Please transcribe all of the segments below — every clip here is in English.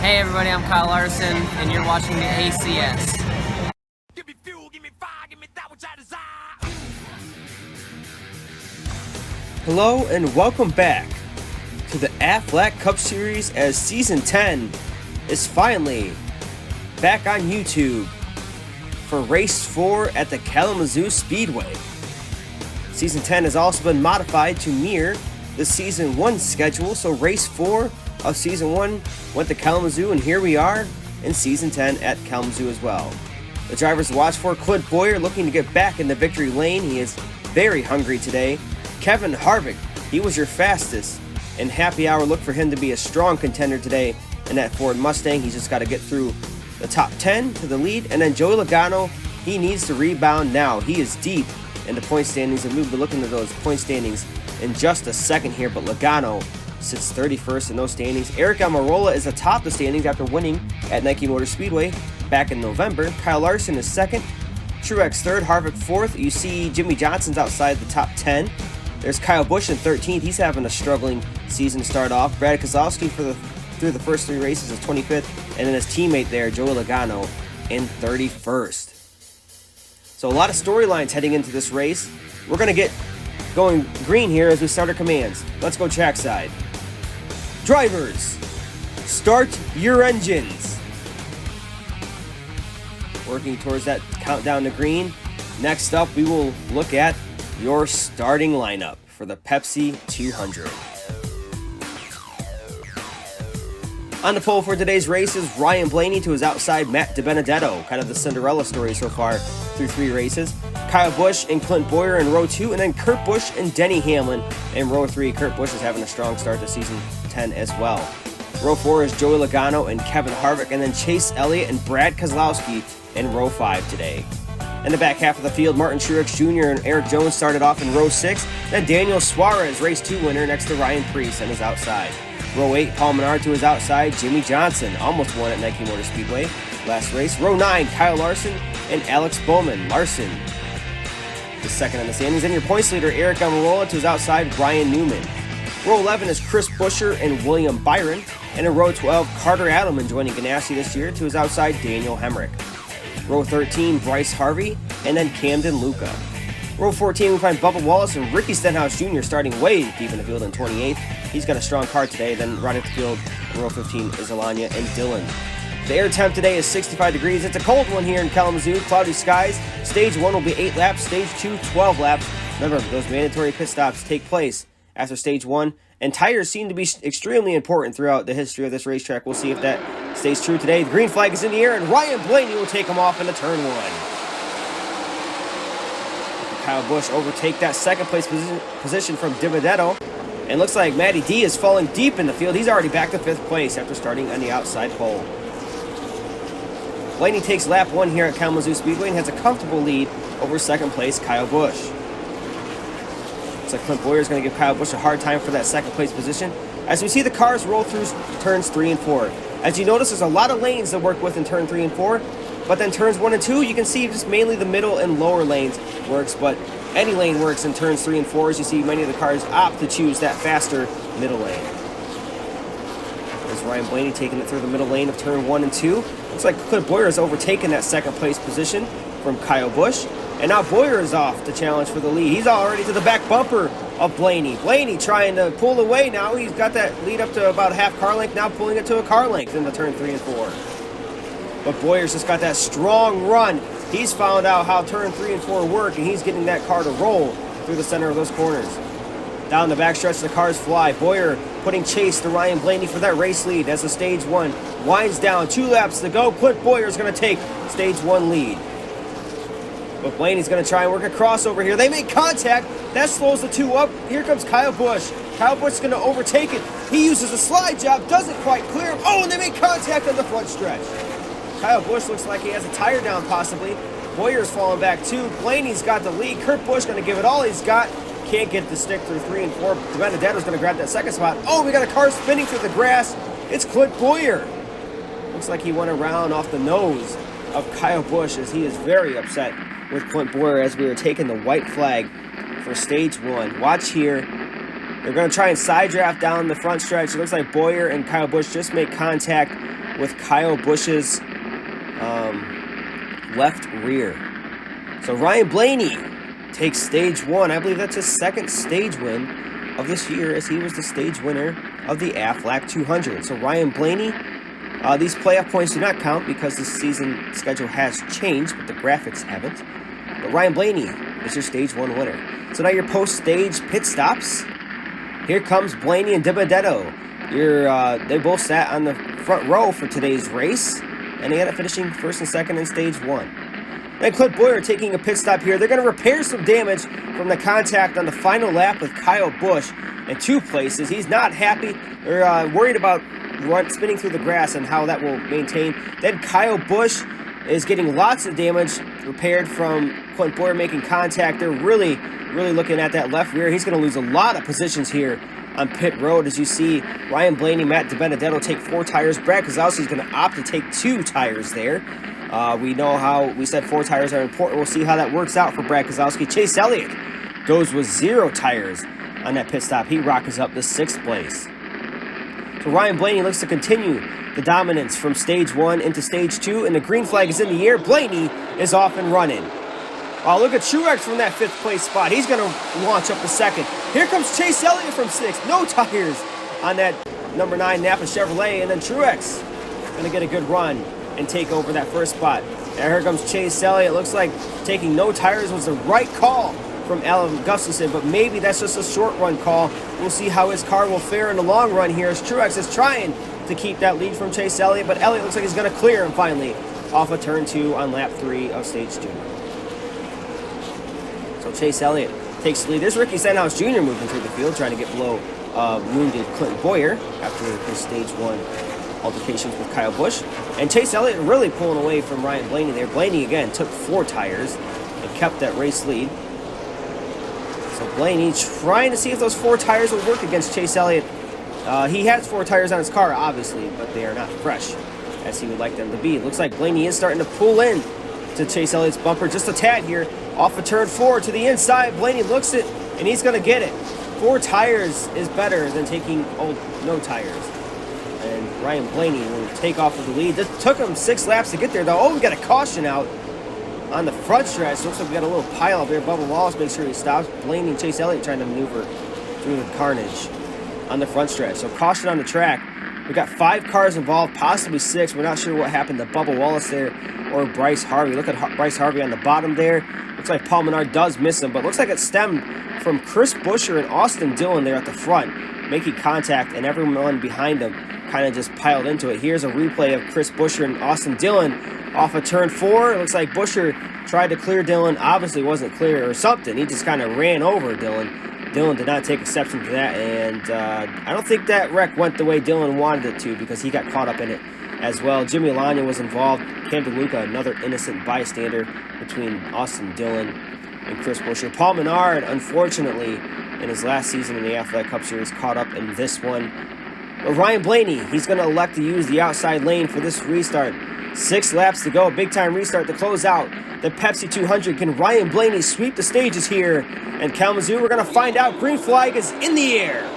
Hey everybody, I'm Kyle Larson, and you're watching the ACS. Give me fuel, give me fire, give me that which I desire. Hello and welcome back to the Aflac Cup Series as Season 10 is finally back on YouTube for Race 4 at the Kalamazoo Speedway. Season 10 has also been modified to mirror the Season 1 schedule, so Race 4 of Season 1 went to Kalamazoo, and here we are in Season 10 at Kalamazoo as well. The drivers to watch for: Clint Bowyer looking to get back in the victory lane. He is very hungry today. Kevin Harvick, he was your fastest in happy hour. Look for him to be a strong contender today in that Ford Mustang. He's just got to get through the top 10 to the lead. And then Joey Logano, he needs to rebound now. He is deep in the point standings, and we'll be looking at those point standings in just a second here. But Logano sits 31st in those standings. Eric Almirola is atop the standings after winning at Nike Motor Speedway back in November. Kyle Larson is second. Truex third. Harvick fourth. You see Jimmie Johnson's outside the top 10. There's Kyle Busch in 13th. He's having a struggling season to start off. Brad Keselowski through the first three races is 25th. And then his teammate there, Joey Logano, in 31st. So a lot of storylines heading into this race. We're going to get going green here as we start our commands. Let's go trackside. Drivers, start your engines. Working towards that countdown to green. Next up, we will look at your starting lineup for the Pepsi 200. On the pole for today's race is Ryan Blaney to his outside, Matt DiBenedetto, kind of the Cinderella story so far through three races. Kyle Busch and Clint Bowyer in row 2, and then Kurt Busch and Denny Hamlin in row 3. Kurt Busch is having a strong start to season 10 as well. Row 4 is Joey Logano and Kevin Harvick, and then Chase Elliott and Brad Keselowski in row 5 today. In the back half of the field, Martin Truex Jr. and Eric Jones started off in row 6. Then Daniel Suarez, race 2 winner, next to Ryan Preece on his outside. Row 8, Paul Menard to his outside. Jimmie Johnson almost won at Nike Motor Speedway last race. Row 9, Kyle Larson and Alex Bowman. Larson is second in the standings. And your points leader, Eric Almirola, to his outside, Ryan Newman. Row 11 is Chris Buescher and William Byron. And in row 12, Carter Adelman joining Ganassi this year, to his outside, Daniel Hemrick. Row 13, Bryce Harvey, and then Camden Luca. Row 14, we find Bubba Wallace and Ricky Stenhouse Jr. starting way deep in the field in 28th. He's got a strong car today. Then right at the field, in row 15 is Alanya and Dillon. The air temp today is 65 degrees. It's a cold one here in Kalamazoo. Cloudy skies. Stage 1 will be 8 laps. Stage 2, 12 laps. Remember, those mandatory pit stops take place after Stage 1. And tires seem to be extremely important throughout the history of this racetrack. We'll see if that stays true today. The green flag is in the air, and Ryan Blaney will take him off into turn 1. Kyle Busch overtake that second place position from DiBenedetto. And looks like Matty D is falling deep in the field. He's already back to 5th place after starting on the outside pole. Blaney takes lap 1 here at Kalamazoo Speedway and has a comfortable lead over second place Kyle Busch. Looks like Clint Bowyer is going to give Kyle Busch a hard time for that second place position as we see the cars roll through turns 3 and 4. As you notice, there's a lot of lanes to work with in turn 3 and 4, but then turns 1 and 2, you can see just mainly the middle and lower lanes works, but any lane works in turns 3 and 4, as you see many of the cars opt to choose that faster middle lane. There's Ryan Blaney taking it through the middle lane of turn 1 and 2. Looks like Clint Bowyer has overtaken that second place position from Kyle Busch. And now Bowyer is off to challenge for the lead. He's already to the back bumper of Blaney. Blaney trying to pull away now. He's got that lead up to about a half car length, now pulling it to a car length into turn 3 and 4. But Bowyer's just got that strong run. He's found out how turn 3 and 4 work, and he's getting that car to roll through the center of those corners. Down the backstretch, the cars fly. Bowyer putting chase to Ryan Blaney for that race lead as the stage 1 winds down. 2 laps to go. Clint Bowyer's going to take stage 1 lead. But Blaney's going to try and work a crossover here. They make contact. That slows the 2 up. Here comes Kyle Busch. Kyle Busch's going to overtake it. He uses a slide job. Doesn't quite clear him. Oh, and they make contact on the front stretch. Kyle Busch looks like he has a tire down possibly. Bowyer's falling back too. Blaney's got the lead. Kurt Busch going to give it all he's got. Can't get it to stick through 3 and 4. DiBenedetto's going to grab that second spot. Oh, we got a car spinning through the grass. It's Clint Bowyer. Looks like he went around off the nose of Kyle Busch as he is very upset with Clint Bowyer as we are taking the white flag for stage 1. Watch here. They're going to try and side draft down the front stretch. It looks like Bowyer and Kyle Busch just make contact with Kyle Busch's left rear. So Ryan Blaney takes stage 1. I believe that's his second stage win of this year, as he was the stage winner of the Aflac 200. So Ryan Blaney, these playoff points do not count because the season schedule has changed, but the graphics haven't. But Ryan Blaney is your stage 1 winner. So now your post-stage pit stops. Here comes Blaney and DiBenedetto. They both sat on the front row for today's race, and they ended up finishing first and second in stage 1. And Clint Bowyer taking a pit stop here. They're going to repair some damage from the contact on the final lap with Kyle Busch in 2 places. He's not happy. They're worried about spinning through the grass and how that will maintain. Then Kyle Busch is getting lots of damage repaired from Clint Bowyer making contact. They're really looking at that left rear. He's going to lose a lot of positions here on pit road. As you see, Ryan Blaney, Matt DiBenedetto take 4 tires. Brad Keselowski is going to opt to take 2 tires there. We know how we said 4 tires are important. We'll see how that works out for Brad Keselowski. Chase Elliott goes with 0 tires on that pit stop. He rockets up the 6th place. So Ryan Blaney looks to continue the dominance from stage 1 into stage 2, and the green flag is in the air. Blaney is off and running. Oh, look at Truex from that 5th place spot. He's going to launch up the 2nd. Here comes Chase Elliott from 6th. No tires on that number 9 Napa Chevrolet, and then Truex going to get a good run and take over that 1st spot. And here comes Chase Elliott. Looks like taking no tires was the right call from Alan Gustafson, but maybe that's just a short run call. We'll see how his car will fare in the long run here, as Truex is trying to keep that lead from Chase Elliott, but Elliott looks like he's going to clear him finally off of turn 2 on lap 3 of stage 2. So Chase Elliott takes the lead. There's Ricky Stenhouse Jr. moving through the field, trying to get below wounded Clinton Bowyer after his stage 1 altercations with Kyle Busch. And Chase Elliott really pulling away from Ryan Blaney there. Blaney, again, took 4 tires and kept that race lead. So Blaney trying to see if those 4 tires will work against Chase Elliott. He has 4 tires on his car, obviously, but they are not fresh as he would like them to be. It looks like Blaney is starting to pull in to Chase Elliott's bumper just a tad here. Off of turn 4 to the inside. Blaney looks it, and he's going to get it. 4 tires is better than taking no tires. And Ryan Blaney will take off with the lead. This took him 6 laps to get there, though. Oh, we got a caution out on the front stretch. Looks like we got a little pile up there. Bubba Wallace makes sure he stops. Blaney and Chase Elliott trying to maneuver through the carnage on the front stretch. So caution on the track. We got 5 cars involved, possibly 6. We're not sure what happened to Bubba Wallace there or Bryce Harvey. Look at Bryce Harvey on the bottom there. Looks like Paul Menard does miss him, but looks like it stemmed from Chris Buescher and Austin Dillon there at the front, making contact, and everyone behind them kind of just piled into it. Here's a replay of Chris Buescher and Austin Dillon off of turn 4. It looks like Buescher tried to clear Dillon, obviously wasn't clear or something. He just kind of ran over Dillon. Dillon did not take exception to that, and I don't think that wreck went the way Dillon wanted it to, because he got caught up in it as well. Jimmy Alanya was involved. Cam DeLuca, another innocent bystander between Austin Dillon and Chris Buescher. Paul Menard, unfortunately, in his last season in the Aflac Cup Series, caught up in this one. But Ryan Blaney, he's going to elect to use the outside lane for this restart. 6 laps to go, big-time restart to close out the Pepsi 200. Can Ryan Blaney sweep the stages here? And Kalamazoo, we're going to find out. Green flag is in the air.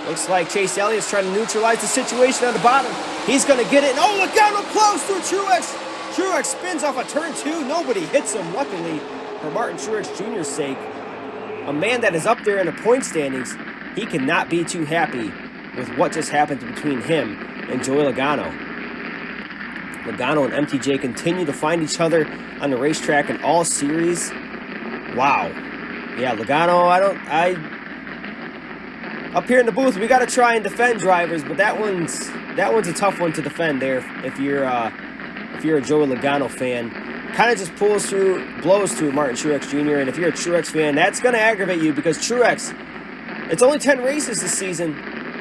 Looks like Chase Elliott's trying to neutralize the situation on the bottom. He's going to get it. And oh, look out, close to Truex. Truex spins off of turn 2. Nobody hits him, luckily, for Martin Truex Jr.'s sake. A man that is up there in the point standings, he cannot be too happy with what just happened between him and Joey Logano. Logano and MTJ continue to find each other on the racetrack in all series. Wow. Yeah, Logano, up here in the booth, we got to try and defend drivers, but that one's a tough one to defend there if you're a Joey Logano fan. Kind of just blows through Martin Truex Jr., and if you're a Truex fan, that's going to aggravate you, because Truex, it's only 10 races this season.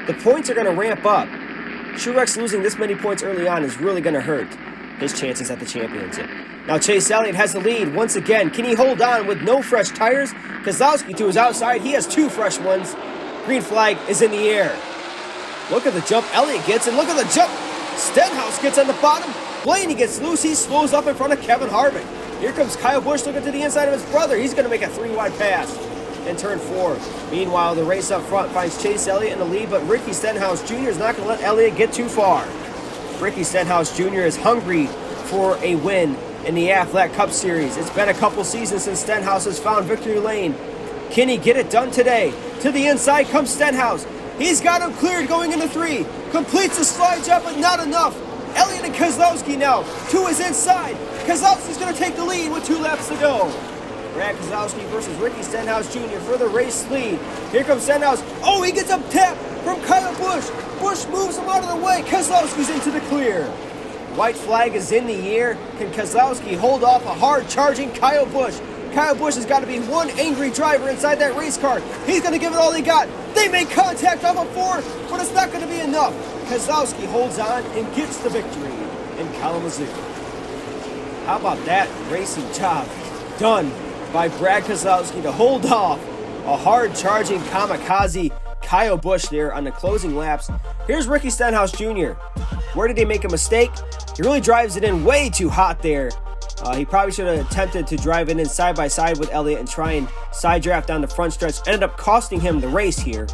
The points are going to ramp up. Truex losing this many points early on is really going to hurt his chances at the championship. Now Chase Elliott has the lead once again. Can he hold on with no fresh tires? Keselowski to his outside. He has 2 fresh ones. Green flag is in the air. Look at the jump Elliott gets, and look at the jump Stenhouse gets on the bottom. Blaney gets loose. He slows up in front of Kevin Harvick. Here comes Kyle Busch looking to the inside of his brother. He's going to make a 3-wide pass in turn 4. Meanwhile, the race up front finds Chase Elliott in the lead, but Ricky Stenhouse Jr. is not going to let Elliott get too far. Ricky Stenhouse Jr. is hungry for a win in the Aflac Cup Series. It's been a couple seasons since Stenhouse has found victory lane. Can he get it done today? To the inside comes Stenhouse. He's got him cleared going into 3. Completes the slide job, but not enough. Elliott and Keselowski now to his inside. Keselowski's going to take the lead with 2 laps to go. Brad Keselowski versus Ricky Stenhouse Jr. for the race lead. Here comes Stenhouse. Oh, he gets a tap from Kyle Busch. Busch moves him out of the way. Keselowski's into the clear. White flag is in the air. Can Keselowski hold off a hard-charging Kyle Busch? Kyle Busch has got to be one angry driver inside that race car. He's going to give it all he got. They make contact off of 4, but it's not going to be enough. Keselowski holds on and gets the victory in Kalamazoo. How about that racing job done by Brad Keselowski to hold off a hard-charging kamikaze Kyle Busch there on the closing laps. Here's Ricky Stenhouse Jr. Where did he make a mistake? He really drives it in way too hot there. He probably should have attempted to drive it in side by side with Elliott and try and side draft down the front stretch. Ended up costing him the race here.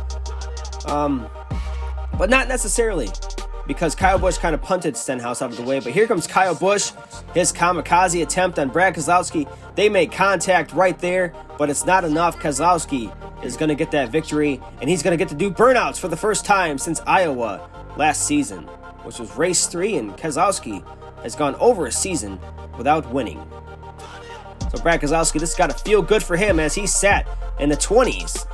But not necessarily, because Kyle Busch kind of punted Stenhouse out of the way. But here comes Kyle Busch, his kamikaze attempt on Brad Keselowski. They make contact right there, but it's not enough. Keselowski is going to get that victory, and he's going to get to do burnouts for the first time since Iowa last season, which was race 3, and Keselowski has gone over a season without winning. So Brad Keselowski, this has got to feel good for him as he sat in the 20s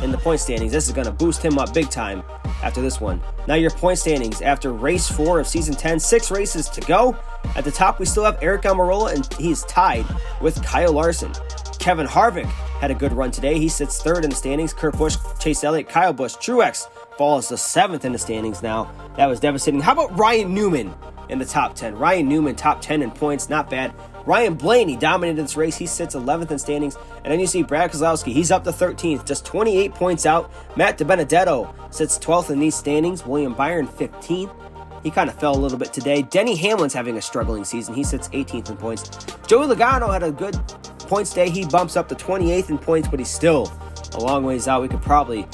in the point standings. This is going to boost him up big time after this one. Now your point standings after race 4 of season 10, 6 races to go. At the top, we still have Aric Almirola, and he's tied with Kyle Larson. Kevin Harvick had a good run today. He sits 3rd in the standings. Kurt Busch, Chase Elliott, Kyle Busch, Truex falls to 7th in the standings now. That was devastating. How about Ryan Newman in the top 10? Ryan Newman, top 10 in points, not bad. Ryan Blaney dominated this race. He sits 11th in standings. And then you see Brad Keselowski. He's up to 13th, just 28 points out. Matt DiBenedetto sits 12th in these standings. William Byron, 15th. He kind of fell a little bit today. Denny Hamlin's having a struggling season. He sits 18th in points. Joey Logano had a good points day. He bumps up to 28th in points, but he's still a long ways out. We could probably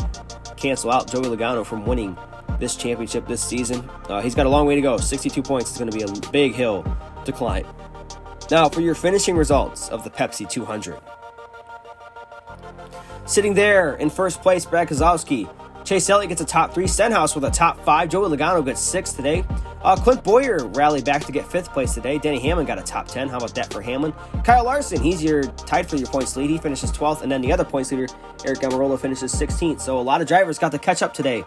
cancel out Joey Logano from winning this championship this season. He's got a long way to go. 62 points is going to be a big hill to climb. Now for your finishing results of the Pepsi 200. Sitting there in first place, Brad Keselowski. Chase Elliott gets a top 3. Stenhouse with a top 5. Joey Logano gets 6 today. Clint Bowyer rallied back to get 5th place today. Denny Hamlin got a top 10. How about that for Hamlin? Kyle Larson, he's tied for your points lead. He finishes 12th. And then the other points leader, Aric Almirola, finishes 16th. So a lot of drivers got to catch up today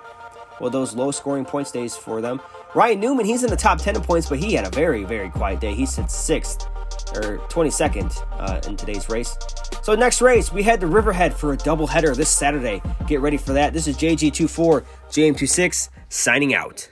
with those low-scoring points days for them. Ryan Newman, he's in the top 10 in points, but he had a very, very quiet day. He sits 6th, or 22nd in today's race. So next race, we head to Riverhead for a doubleheader this Saturday. Get ready for that. This is JG24, JM26, signing out.